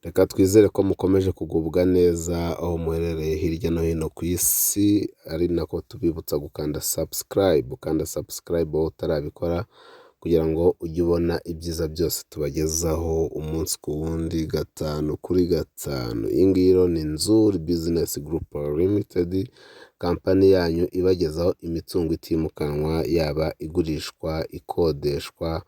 Reka twizere ko mukomeje kugubwa neza aho muherereye hirya no hino ku isi, ari nako tubibutsa gukanda subscribe, ukanda subscribe wowe utarabikora kugira ngo ujye ubona ibyiza byose tubagezaho umunsi ku wundi, gatanu kuri gatanu. Iyi ngiyi rero ni Nzuri Business Group Limited, kampani yanyu ibagezaho imitungo itimukanwa, yaba igurishwa, ikodeshwa,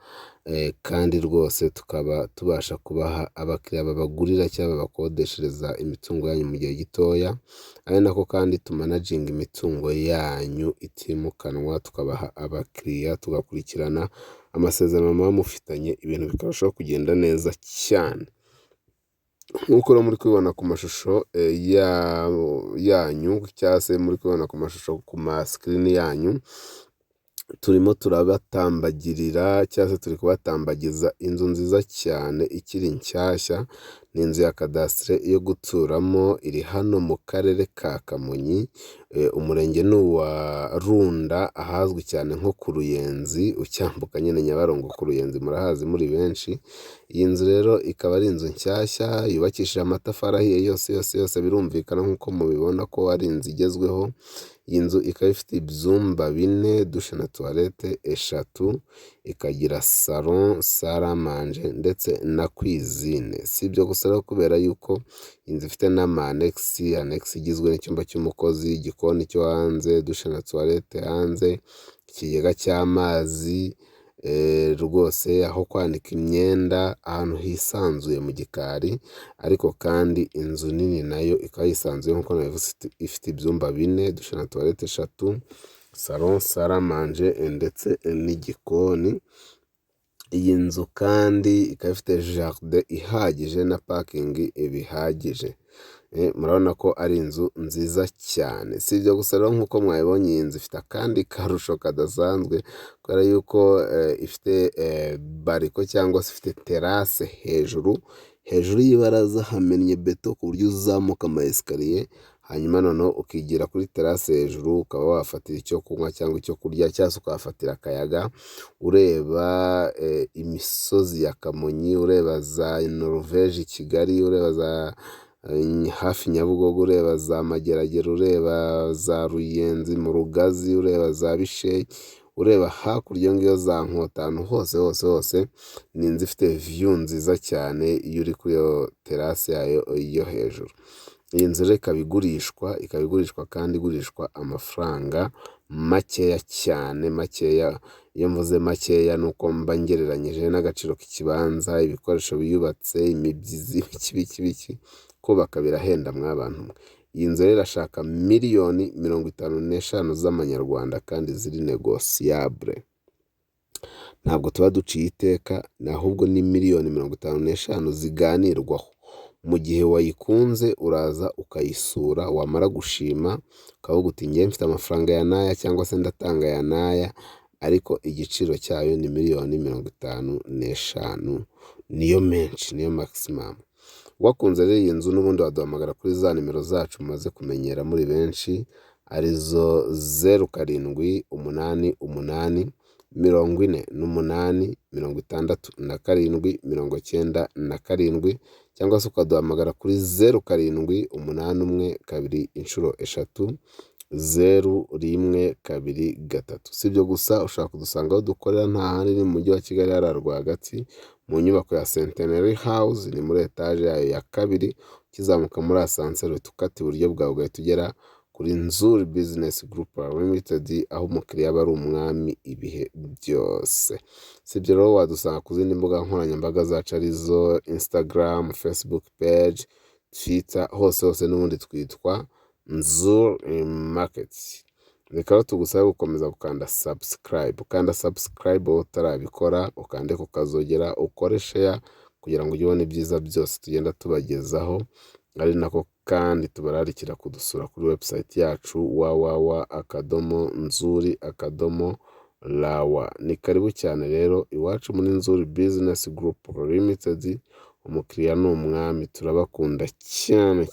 kandi rwose tukaba tubasha kubaha abakiriya babagurira cyangwa babakodeshereza imitungo yanyu mu gihe gitoya, ari nako kandi tumanaginga imitungo yanyu itimukanwa, tukabaha abakiriya, tugakurikirana amasezerano muba mufitanye, ibintu bikarushaho kugenda neza cyane. Nk'uko rero muri kubibona ku mashusho yanyu, cyangwa se muri kubibona ku mashusho ku masikirini yanyu, turimo turabatambagirira cyangwa se turi kubatambagiza inzu nziza cyane ikiri nshyashya. Ni inzu ya kadasitire yo guturamo, iri hano mu karere ka Kamonyi, umurenge ni uwa Runda, ahazwi cyane nko ku Ruyenzi, ucyambuka nyine Nyabarongo ku Ruyenzi murahazi muri benshi. Iyi nzu rero ikaba ari inzu nshyashya yubakishije amatafari ahiye yose, birumvikana nk'uko mubibona ko ari inzu igezweho. Iyi nzu ikaba ifite ibyumba 4, dushe na tuwarete 3, ikagira salon, saramanje ndetse na kwizine. Si ibyo gusa rero, kubera yuko inzu ifite n'amanegisi, anegisi igizwe n'icyumba cy'umukozi, igikoni cyo hanze, dushe na tuwarete hanze, ikigega cy'amazi, rwose aho kwanika imyenda, ahantu hisanzuye mu gikari. Ariko kandi inzu nini nayo ikaba yisanzuye nk'uko nabivuze, ifite ibyumba 4, dushe na tuwarete 3, salon, saramanje ndetse n'igikoni. Iyi nzu kandi ikaba ifite jaride ihagije na pakingi bihagije. Murabona ko ari inzu nziza cyane. Si ibyo gusa rero, nk'uko mwabibonye, iyi nzu ifite akandi karusho kadasanzwe, kubera yuko ifite bariko cyangwa se ifite terase hejuru y'ibaraza hamennye beto ku buryo uzamuka ama esikariye, hanyuma noneho ukigira kuri terase hejuru, ukaba wafatira icyo kunywa cyangwa icyo kurya, cyangwa se ukahafatira akayaga ureba imisozi ya Kamonyi, ureba za Noruveje, Kigali, ureba za hafi Nyabugogo, ureba za Mageragere, ureba za Ruyenzi mu Rugazi, ureba za Bisheke, ureba hakurya ngiyo za Nkota, ahantu hose. Ni inzu ifite viyu nziza cyane iyo uri kuri iyo terase yayo yo hejuru. Iyi nzu rero ikaba igurishwa kandi igurishwa amafaranga makeya cyane, makeya. Iyo mvuze makeya ni uko mba ngereranyije n'agaciro k'ikibanza, ibikoresho biyubatse, imibyizi, biki kubaka birahenda mw'abantu mwe. Iyi nzu rero irashaka miliyoni 55 z'amanyarwanda kandi ziri negosiyabure. Ntabwo tuba duciye iteka, ahubwo ni miliyoni 55 ziganirwaho. Mu gihe wayikunze uraza ukayisura, wamara gushima ukavuga uti ngiye mfite amafaranga ya naya, cyangwa se ndatanga ya naya, ariko igiciro cyayo ni miliyoni 55. Niyo menshi, niyo maximum. Wakunze rero iyi nzu, n'ubundi waduhamagara kuri za nimero zacu mumaze kumenyera muri benshi, arizo 0788 48 67 97, cyangwa se ukaduhamagara kuri 078123 Si ibyo gusa, ushaka kudusanga aho dukorera nta handi, ni mu mujyi wa Kigali hariya rwagati, mu nyubako ya Centenary House, ni muri etaje yayo ya 2. Ukizamuka muri asanseri uhita ukata iburyo bwawe ugahita ugera kuri Nzuri Business Group Limited, aho umukiriya aba ari umwami ibihe byose. Si ibyo rero, wadusanga ku zindi mbuga nkoranyambaga zacu, arizo Instagram, Facebook page, Twitter, hose n'ubundi twitwa Nzuri Market. Reka rero tugusabe gukomeza gukanda subscribe, ukanda subscribe wowe utarabikora, ukande ku kazogera, ukore share kugira ngo ujye ubona ibyiza byose tugenda tubagezaho. Ari nako kandi tubararikira kudusura kuri website yacu www.nzuri.rawa. Ni karibu cyane rero iwacu muri Nzuri Business Group Limited. Umukiriya ni umwami, turabakunda cyane.